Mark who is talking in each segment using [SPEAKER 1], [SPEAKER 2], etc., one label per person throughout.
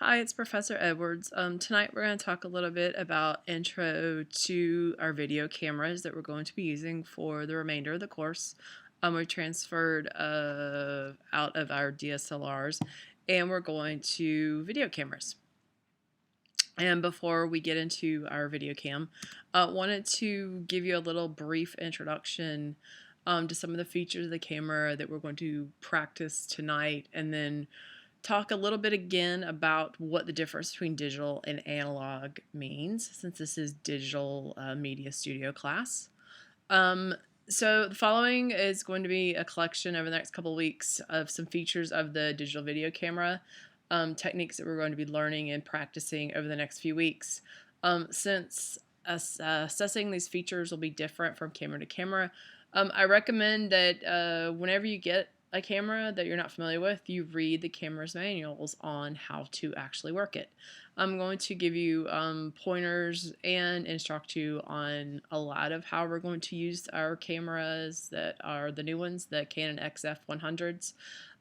[SPEAKER 1] Hi, it's Professor Edwards. Tonight we're going to talk a little bit about intro to our video cameras that we're going to be using for the remainder of the course. We transferred out of our DSLRs and we're going to video cameras. And before we get into our video cam, wanted to give you a little brief introduction to some of the features of the camera that we're going to practice tonight, and then talk a little bit again about what the difference between digital and analog means, since this is digital media studio class. So the following is going to be a collection over the next couple of weeks of some features of the digital video camera, techniques that we're going to be learning and practicing over the next few weeks. Since assessing these features will be different from camera to camera, I recommend that whenever you get a camera that you're not familiar with, you read the camera's manuals on how to actually work it. I'm going to give you pointers and instruct you on a lot of how we're going to use our cameras that are the new ones, the Canon XF100s.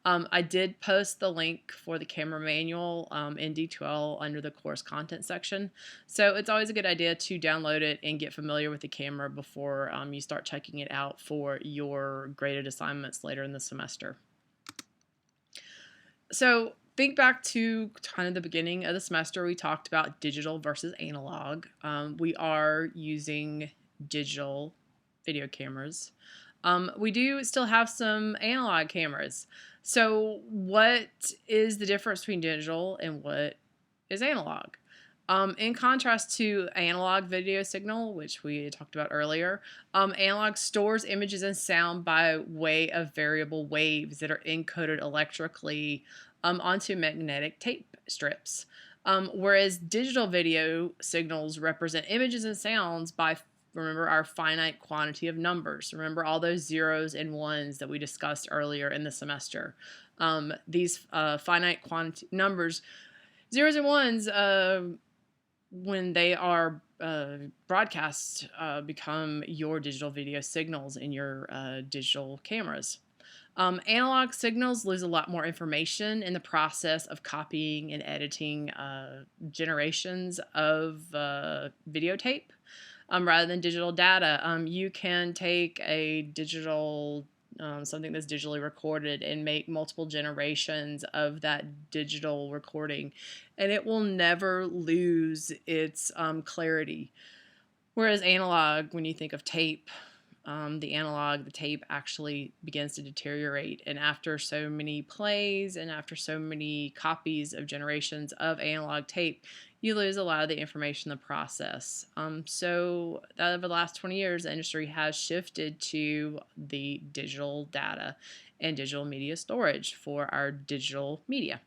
[SPEAKER 1] I did post the link for the camera manual in D2L under the course content section. So it's always a good idea to download it and get familiar with the camera before you start checking it out for your graded assignments later in the semester. So think back to kind of the beginning of the semester. We talked about digital versus analog. We are using digital video cameras. We do still have some analog cameras. So what is the difference between digital and what is analog? In contrast to analog video signal, which we talked about earlier, analog stores images and sound by way of variable waves that are encoded electrically onto magnetic tape strips. Whereas digital video signals represent images and sounds by, remember, our finite quantity of numbers. Remember all those zeros and ones that we discussed earlier in the semester. These finite quantity numbers, zeros and ones, when they are broadcast, become your digital video signals in your digital cameras. Analog signals lose a lot more information in the process of copying and editing generations of videotape. Rather than digital data, you can take a digital something that's digitally recorded and make multiple generations of that digital recording, and it will never lose its clarity. Whereas analog, when you think of tape, the tape actually begins to deteriorate. And after so many plays and after so many copies of generations of analog tape, you lose a lot of the information in the process. So over the last 20 years, the industry has shifted to the digital data and digital media storage for our digital media.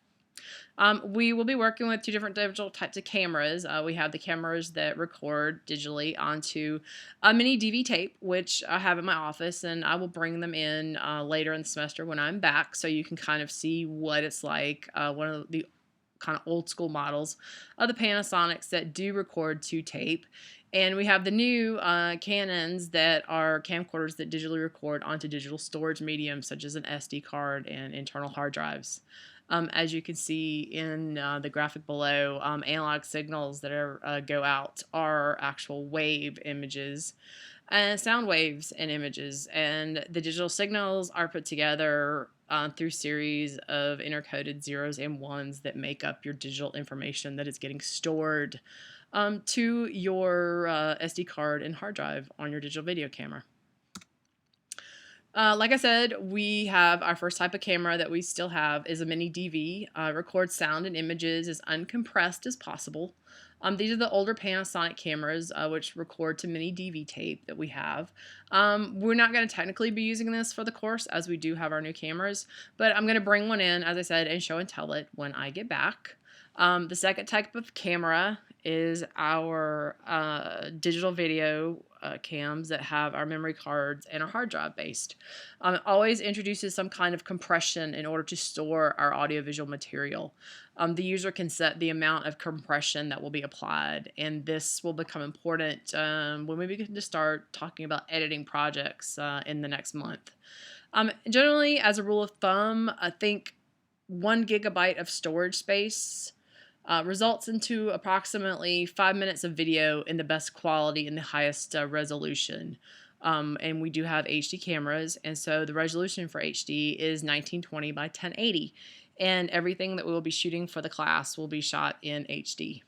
[SPEAKER 1] We will be working with two different digital types of cameras. We have the cameras that record digitally onto a mini DV tape, which I have in my office, and I will bring them in later in the semester when I'm back, so you can kind of see what it's like. One of the kind of old school models of the Panasonics that do record to tape. And we have the new Canons that are camcorders that digitally record onto digital storage mediums such as an SD card and internal hard drives. As you can see in the graphic below, analog signals that are go out are actual wave images, sound waves and images, and the digital signals are put together through series of intercoded zeros and ones that make up your digital information that is getting stored to your SD card and hard drive on your digital video camera. Like I said, we have our first type of camera that we still have is a mini DV. Records sound and images as uncompressed as possible. These are the older Panasonic cameras which record to mini DV tape that we have. We're not going to technically be using this for the course as we do have our new cameras, but I'm going to bring one in, as I said, and show and tell it when I get back. The second type of camera is our digital video cams that have our memory cards and our hard drive based. It always introduces some kind of compression in order to store our audiovisual material. The user can set the amount of compression that will be applied, and this will become important when we begin to start talking about editing projects in the next month. Generally, as a rule of thumb, I think 1 gigabyte of storage space results into approximately 5 minutes of video in the best quality and the highest resolution. And we do have HD cameras, and so the resolution for HD is 1920 by 1080, and everything that we will be shooting for the class will be shot in HD.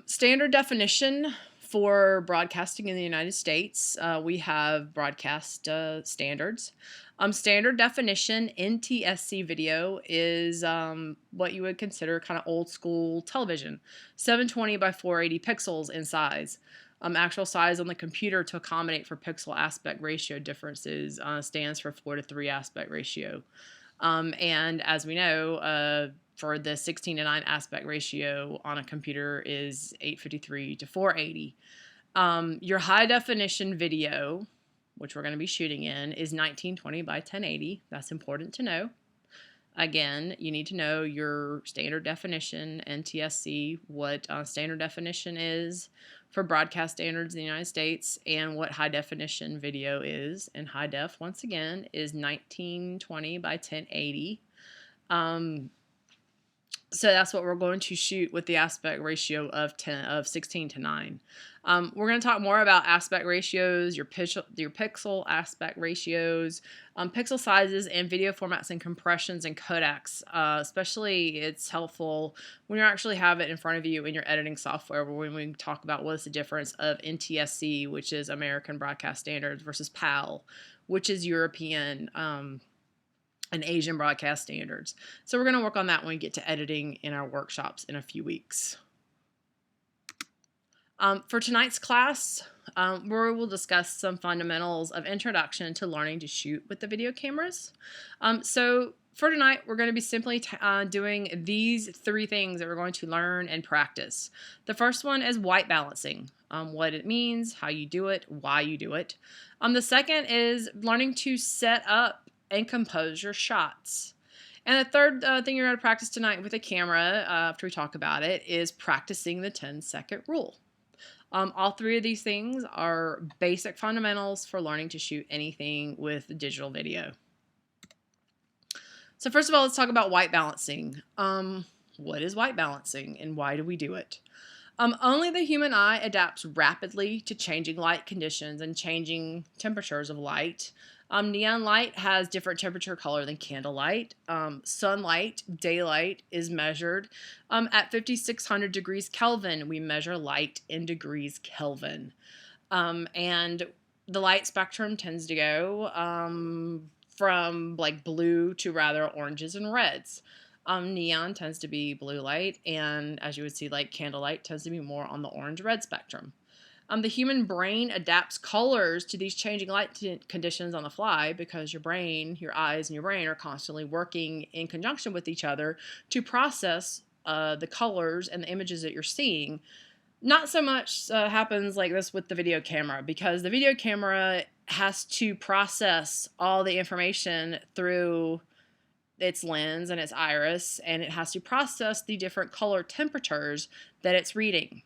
[SPEAKER 1] Standard definition for broadcasting in the United States, we have broadcast standards. Standard definition NTSC video is what you would consider kind of old school television, 720 by 480 pixels in size. Actual size on the computer to accommodate for pixel aspect ratio differences stands for 4:3 aspect ratio. And as we know, for the 16:9 aspect ratio on a computer is 853 to 480. Your high definition video, which we're going to be shooting in, is 1920 by 1080. That's important to know. Again, you need to know your standard definition, NTSC, what standard definition is for broadcast standards in the United States, and what high definition video is. And high def, once again, is 1920 by 1080. So that's what we're going to shoot with the aspect ratio of 16 to 9. We're going to talk more about aspect ratios, your pixel aspect ratios, pixel sizes, and video formats and compressions and codecs. Especially it's helpful when you actually have it in front of you in your editing software, when we talk about what's the difference of NTSC, which is American Broadcast Standards, versus PAL, which is European and Asian broadcast standards. So we're going to work on that when we get to editing in our workshops in a few weeks. For tonight's class, we will discuss some fundamentals of introduction to learning to shoot with the video cameras. So for tonight, we're going to be simply doing these 3 things that we're going to learn and practice. The first one is white balancing, what it means, how you do it, why you do it. The second is learning to set up and compose your shots. And the third thing you're going to practice tonight with a camera, after we talk about it, is practicing the 10-second rule. All 3 of these things are basic fundamentals for learning to shoot anything with digital video. So first of all, let's talk about white balancing. What is white balancing and why do we do it? Only the human eye adapts rapidly to changing light conditions and changing temperatures of light. Neon light has different temperature color than candlelight. Sunlight, daylight, is measured at 5,600 degrees Kelvin. We measure light in degrees Kelvin. And the light spectrum tends to go from like blue to rather oranges and reds. Neon tends to be blue light, and as you would see, like candlelight tends to be more on the orange-red spectrum. The human brain adapts colors to these changing light conditions on the fly because your brain, your eyes and your brain are constantly working in conjunction with each other to process the colors and the images that you're seeing. Not so much happens like this with the video camera, because the video camera has to process all the information through its lens and its iris, and it has to process the different color temperatures that it's reading.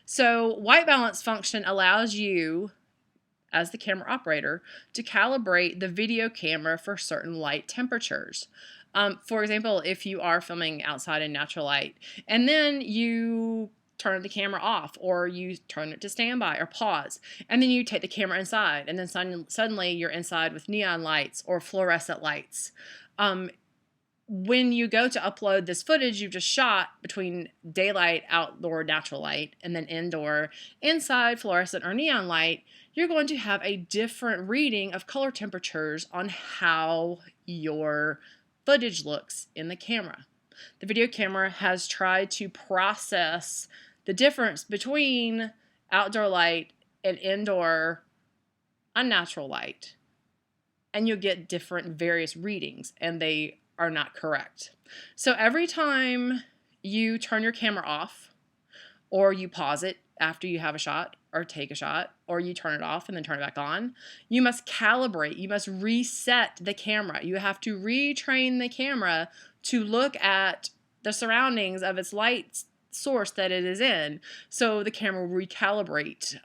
[SPEAKER 1] So white balance function allows you, as the camera operator, to calibrate the video camera for certain light temperatures. For example, if you are filming outside in natural light, and then you turn the camera off, or you turn it to standby or pause, and then you take the camera inside, and then suddenly you're inside with neon lights or fluorescent lights. When you go to upload this footage you've just shot between daylight, outdoor, natural light, and then indoor, inside, fluorescent or neon light, you're going to have a different reading of color temperatures on how your footage looks in the camera. The video camera has tried to process the difference between outdoor light and indoor unnatural light, and you'll get different various readings, and they are not correct. So every time you turn your camera off, or you pause it after you have a shot or take a shot, or you turn it off and then turn it back on, you must calibrate, you must reset the camera. You have to retrain the camera to look at the surroundings of its light source that it is in, so the camera will recalibrate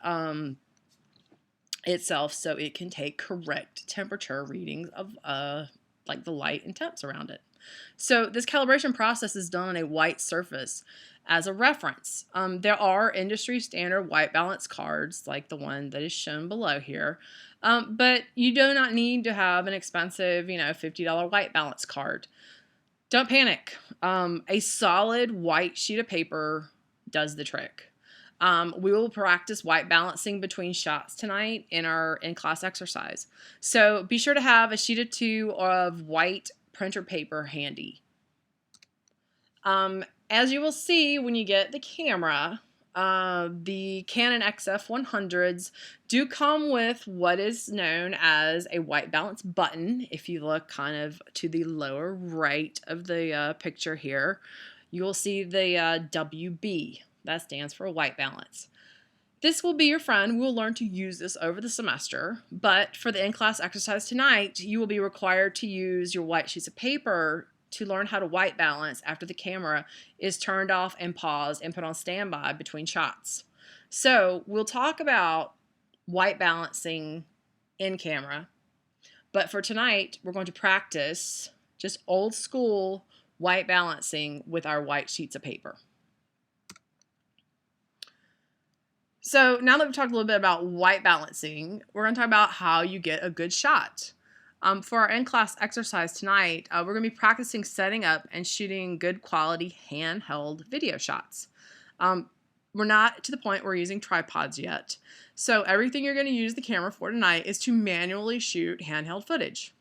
[SPEAKER 1] itself so it can take correct temperature readings of like the light and temps around it. So this calibration process is done on a white surface as a reference. There are industry standard white balance cards like the one that is shown below here, but you do not need to have an expensive, $50 white balance card. Don't panic. A solid white sheet of paper does the trick. We will practice white balancing between shots tonight in our in-class exercise. So be sure to have a sheet or two of white printer paper handy. As you will see when you get the camera, the Canon XF100s do come with what is known as a white balance button. If you look kind of to the lower right of the picture here, you will see the WB. That stands for white balance. This will be your friend. We'll learn to use this over the semester, but for the in-class exercise tonight, you will be required to use your white sheets of paper to learn how to white balance after the camera is turned off and paused and put on standby between shots. So we'll talk about white balancing in camera, but for tonight, we're going to practice just old school white balancing with our white sheets of paper. So now that we've talked a little bit about white balancing, we're going to talk about how you get a good shot. For our in-class exercise tonight, we're going to be practicing setting up and shooting good quality handheld video shots. We're not to the point where we're using tripods yet, so everything you're going to use the camera for tonight is to manually shoot handheld footage.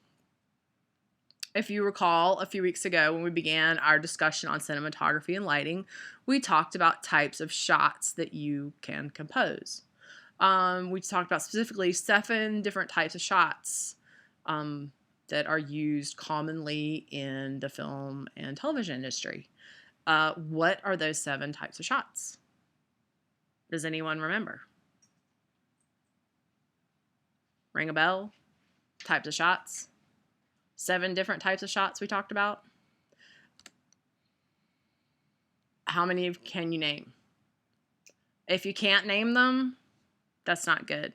[SPEAKER 1] If you recall, a few weeks ago when we began our discussion on cinematography and lighting, we talked about types of shots that you can compose. We talked about specifically 7 different types of shots that are used commonly in the film and television industry. What are those 7 types of shots? Does anyone remember? Ring a bell? Types of shots? 7 different types of shots we talked about. How many can you name? If you can't name them, that's not good.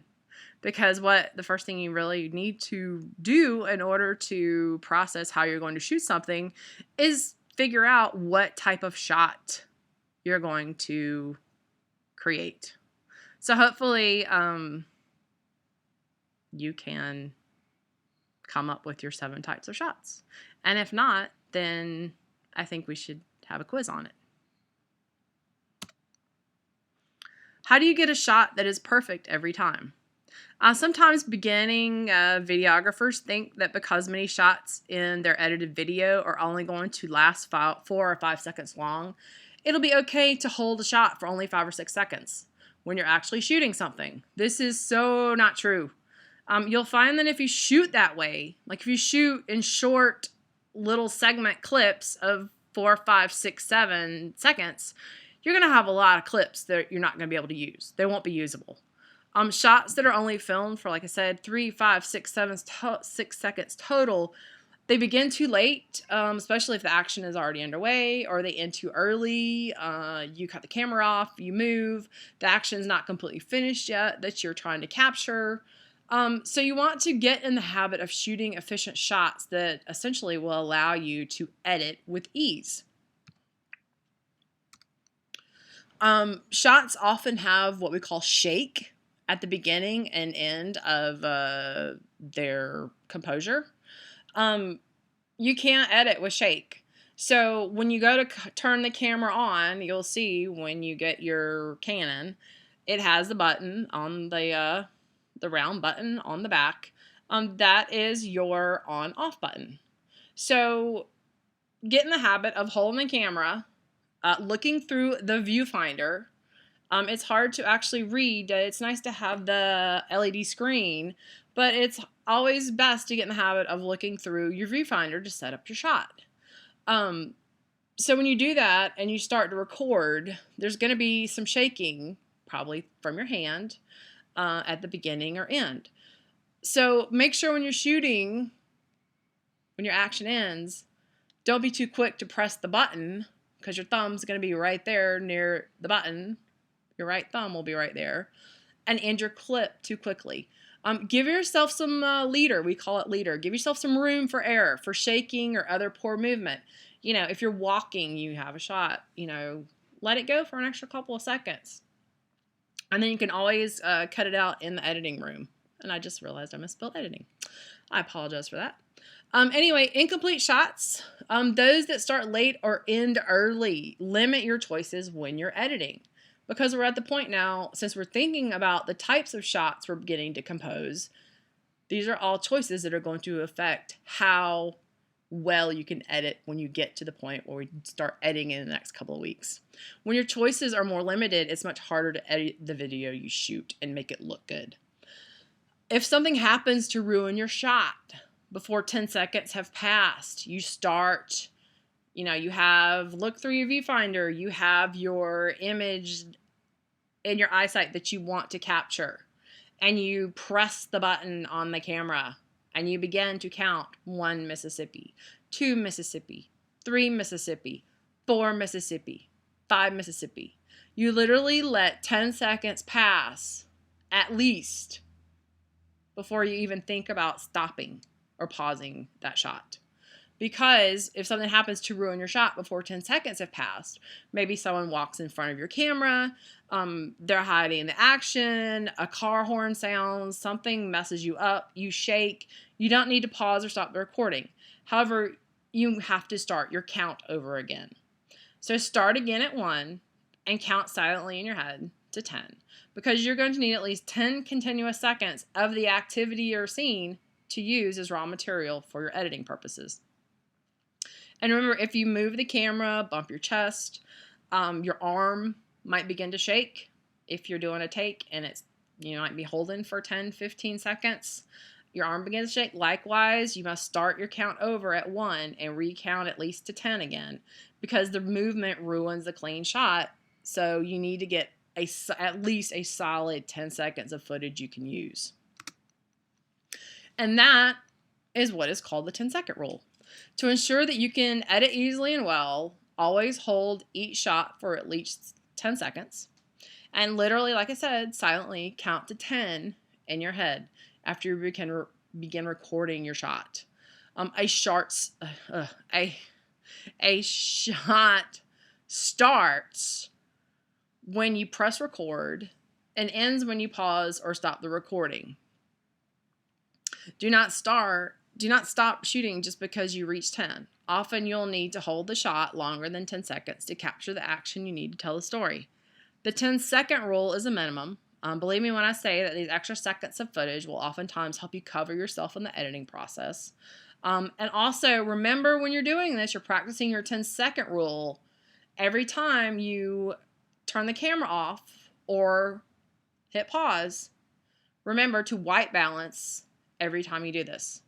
[SPEAKER 1] Because the first thing you really need to do in order to process how you're going to shoot something is figure out what type of shot you're going to create. So hopefully you can come up with your 7 types of shots. And if not, then I think we should have a quiz on it. How do you get a shot that is perfect every time? Sometimes beginning videographers think that because many shots in their edited video are only going to last 4 or 5 seconds long, it'll be okay to hold a shot for only 5 or 6 seconds when you're actually shooting something. This is so not true. You'll find that if you shoot that way, like if you shoot in short little segment clips of 4, 5, 6, 7 seconds, you're going to have a lot of clips that you're not going to be able to use. They won't be usable. Shots that are only filmed for, like I said, 3, 5, 6, 7, 6 seconds total, they begin too late, especially if the action is already underway, or they end too early. You cut the camera off, you move, the action's not completely finished yet that you're trying to capture. So you want to get in the habit of shooting efficient shots that essentially will allow you to edit with ease. Shots often have what we call shake at the beginning and end of their composure. You can't edit with shake. So when you go to turn the camera on, you'll see when you get your Canon, it has the button on the round button on the back. That is your on-off button. So get in the habit of holding the camera, looking through the viewfinder. It's hard to actually read. It's nice to have the LED screen, but it's always best to get in the habit of looking through your viewfinder to set up your shot. So when you do that and you start to record, there's going to be some shaking, probably from your hand, at the beginning or end. So make sure when you're shooting, when your action ends, don't be too quick to press the button, because your thumb's going to be right there near the button. Your right thumb will be right there, and end your clip too quickly. Give yourself some leader. We call it leader. Give yourself some room for error, for shaking or other poor movement. You know, if you're walking, you have a shot, you know, let it go for an extra couple of seconds. And then you can always cut it out in the editing room. And I just realized I misspelled editing. I apologize for that. Anyway, incomplete shots, those that start late or end early, limit your choices when you're editing. Because we're at the point now, since we're thinking about the types of shots we're beginning to compose, these are all choices that are going to affect how well you can edit when you get to the point where we start editing in the next couple of weeks. When your choices are more limited, it's much harder to edit the video you shoot and make it look good. If something happens to ruin your shot before 10 seconds have passed, you start, you know, you have look through your viewfinder, you have your image in your eyesight that you want to capture, and you press the button on the camera and you begin to count 1 Mississippi, 2 Mississippi, 3 Mississippi, 4 Mississippi, 5 Mississippi. You literally let 10 seconds pass at least before you even think about stopping or pausing that shot. Because if something happens to ruin your shot before 10 seconds have passed, maybe someone walks in front of your camera, they're hiding the action, a car horn sounds, something messes you up, you shake, you don't need to pause or stop the recording. However, you have to start your count over again. So start again at 1 and count silently in your head to 10, because you're going to need at least 10 continuous seconds of the activity or scene to use as raw material for your editing purposes. And remember, if you move the camera, bump your chest, your arm might begin to shake if you're doing a take and it's, you might be holding for 10, 15 seconds. Your arm begins to shake. Likewise, you must start your count over at 1 and recount at least to 10 again, because the movement ruins the clean shot. So you need to get at least a solid 10 seconds of footage you can use. And that is what is called the 10-second rule. To ensure that you can edit easily and well, always hold each shot for at least 10 seconds. And literally, like I said, silently count to 10 in your head after you begin recording your shot. A shot starts when you press record and ends when you pause or stop the recording. Do not stop shooting just because you reach 10. Often you'll need to hold the shot longer than 10 seconds to capture the action you need to tell the story. The 10-second rule is a minimum. Believe me when I say that these extra seconds of footage will oftentimes help you cover yourself in the editing process. And also remember, when you're doing this, you're practicing your 10-second rule. Every time you turn the camera off or hit pause, remember to white balance every time you do this.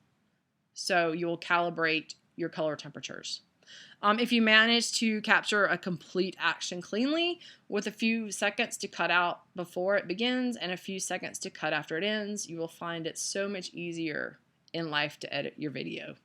[SPEAKER 1] So you will calibrate your color temperatures. If you manage to capture a complete action cleanly with a few seconds to cut out before it begins and a few seconds to cut after it ends, you will find it so much easier in life to edit your video.